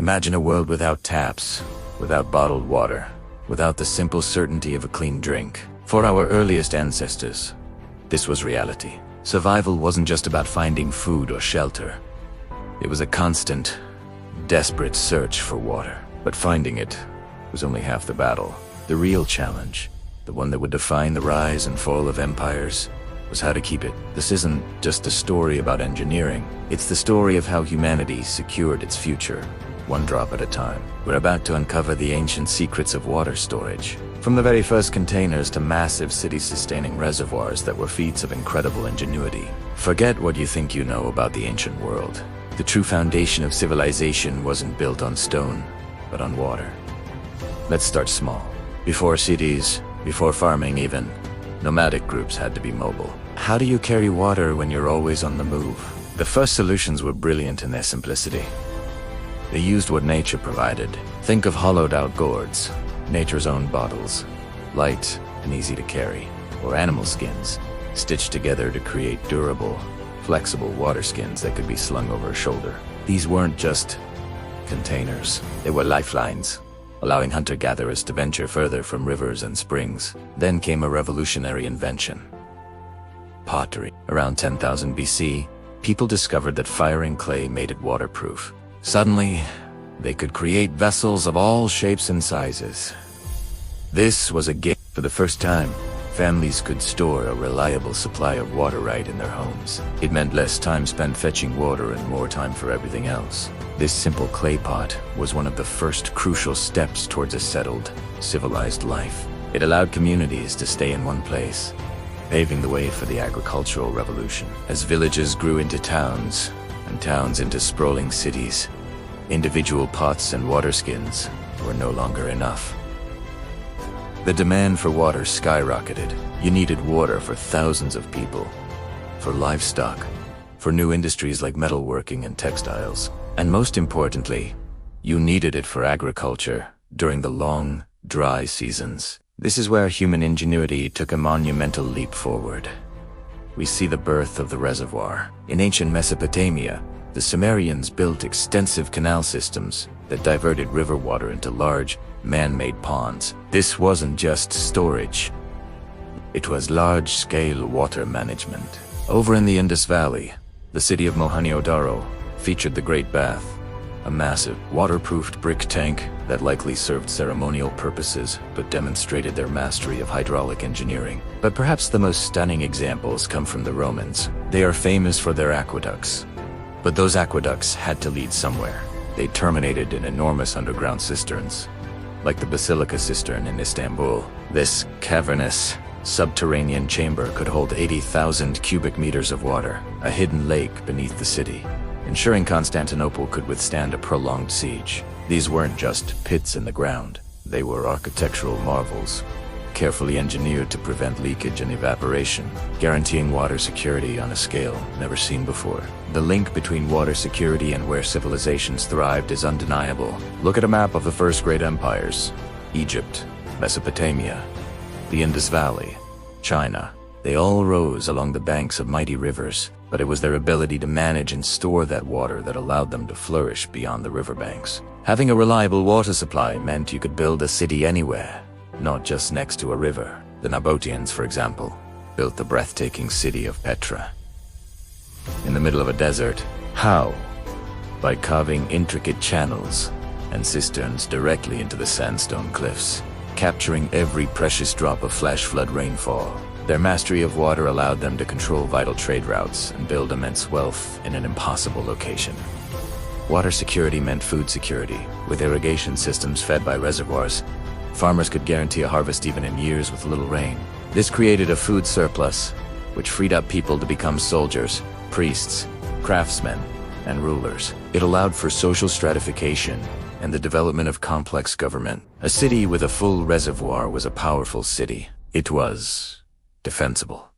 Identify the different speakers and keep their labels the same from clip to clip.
Speaker 1: Imagine a world without taps, without bottled water, without the simple certainty of a clean drink. For our earliest ancestors, this was reality. Survival wasn't just about finding food or shelter. It was a constant, desperate search for water. But finding it was only half the battle. The real challenge, the one that would define the rise and fall of empires, was how to keep it. This isn't just a story about engineering. It's the story of how humanity secured its future, one drop at a time. We're about to uncover the ancient secrets of water storage. From the very first containers to massive city-sustaining reservoirs that were feats of incredible ingenuity. Forget what you think you know about the ancient world. The true foundation of civilization wasn't built on stone, but on water. Let's start small. Before cities, before farming even, nomadic groups had to be mobile. How do you carry water when you're always on the move? The first solutions were brilliant in their simplicity. They used what nature provided. Think of hollowed-out gourds, nature's own bottles, light and easy to carry, or animal skins, stitched together to create durable, flexible water skins that could be slung over a shoulder. These weren't just containers. They were lifelines, allowing hunter-gatherers to venture further from rivers and springs. Then came a revolutionary invention: pottery. Around 10,000 BC, people discovered that firing clay made it waterproof. Suddenly, they could create vessels of all shapes and sizes. This was a gift. For the first time, families could store a reliable supply of water right in their homes. It meant less time spent fetching water and more time for everything else. This simple clay pot was one of the first crucial steps towards a settled, civilized life. It allowed communities to stay in one place, paving the way for the agricultural revolution. As villages grew into towns, and towns into sprawling cities, individual pots and water skins were no longer enough. The demand for water skyrocketed. You needed water for thousands of people, for livestock, for new industries like metalworking and textiles. And most importantly, you needed it for agriculture during the long, dry seasons. This is where human ingenuity took a monumental leap forward. We see the birth of the reservoir. In ancient Mesopotamia, the Sumerians built extensive canal systems that diverted river water into large, man-made ponds. This wasn't just storage. It was large-scale water management. Over in the Indus Valley, the city of Mohenjo-daro featured the Great Bath, a massive, waterproofed brick tank that likely served ceremonial purposes but demonstrated their mastery of hydraulic engineering. But perhaps the most stunning examples come from the Romans. They are famous for their aqueducts. But those aqueducts had to lead somewhere. They terminated in enormous underground cisterns, like the Basilica cistern in Istanbul. This cavernous, subterranean chamber could hold 80,000 cubic meters of water, a hidden lake beneath the city, ensuring Constantinople could withstand a prolonged siege. These weren't just pits in the ground. They were architectural marvels, carefully engineered to prevent leakage and evaporation, guaranteeing water security on a scale never seen before. The link between water security and where civilizations thrived is undeniable. Look at a map of the first great empires: Egypt, Mesopotamia, the Indus Valley, China. They all rose along the banks of mighty rivers, but it was their ability to manage and store that water that allowed them to flourish beyond the riverbanks. Having a reliable water supply meant you could build a city anywhere, not just next to a river. The Nabateans, for example, built the breathtaking city of Petra in the middle of a desert. How? By carving intricate channels and cisterns directly into the sandstone cliffs, capturing every precious drop of flash flood rainfall. Their mastery of water allowed them to control vital trade routes and build immense wealth in an impossible location. Water security meant food security. With irrigation systems fed by reservoirs, farmers could guarantee a harvest even in years with little rain. This created a food surplus, which freed up people to become soldiers, priests, craftsmen, and rulers. It allowed for social stratification and the development of complex government. A city with a full reservoir was a powerful city. It was defensible.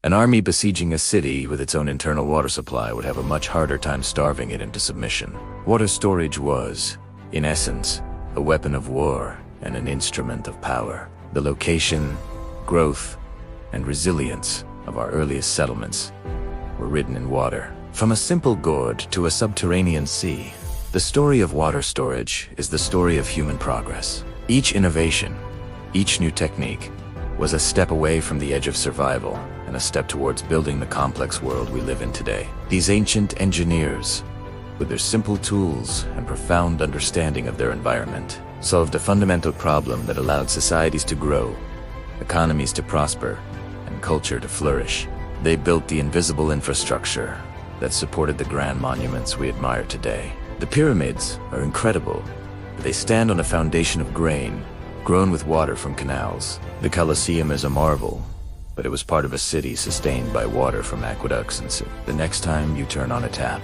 Speaker 1: An army besieging a city with its own internal water supply would have a much harder time starving it into submission. Water storage was, in essence, a weapon of war and an instrument of power. The location, growth, and resilience of our earliest settlements were written in water. From a simple gorge to a subterranean sea, The story of water storage is the story of human progress. Each innovation, each new technique, was a step away from the edge of survival and a step towards building the complex world we live in today. These ancient engineers, with their simple tools and profound understanding of their environment, solved a fundamental problem that allowed societies to grow, economies to prosper, and culture to flourish. They built the invisible infrastructure that supported the grand monuments we admire today. The pyramids are incredible, but they stand on a foundation of grain, grown with water from canals. The Colosseum is a marvel, but it was part of a city sustained by water from aqueducts and the next time you turn on a tap,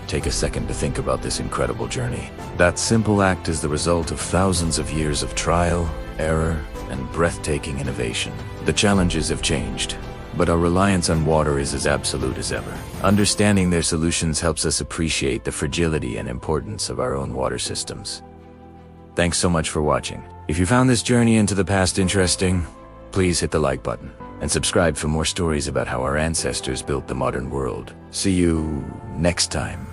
Speaker 1: take a second to think about this incredible journey. That simple act is the result of thousands of years of trial, error, and breathtaking innovation. The challenges have changed, but our reliance on water is as absolute as ever. Understanding their solutions helps us appreciate the fragility and importance of our own water systems. Thanks so much for watching. If you found this journey into the past interesting, please hit the like button and subscribe for more stories about how our ancestors built the modern world. See you next time.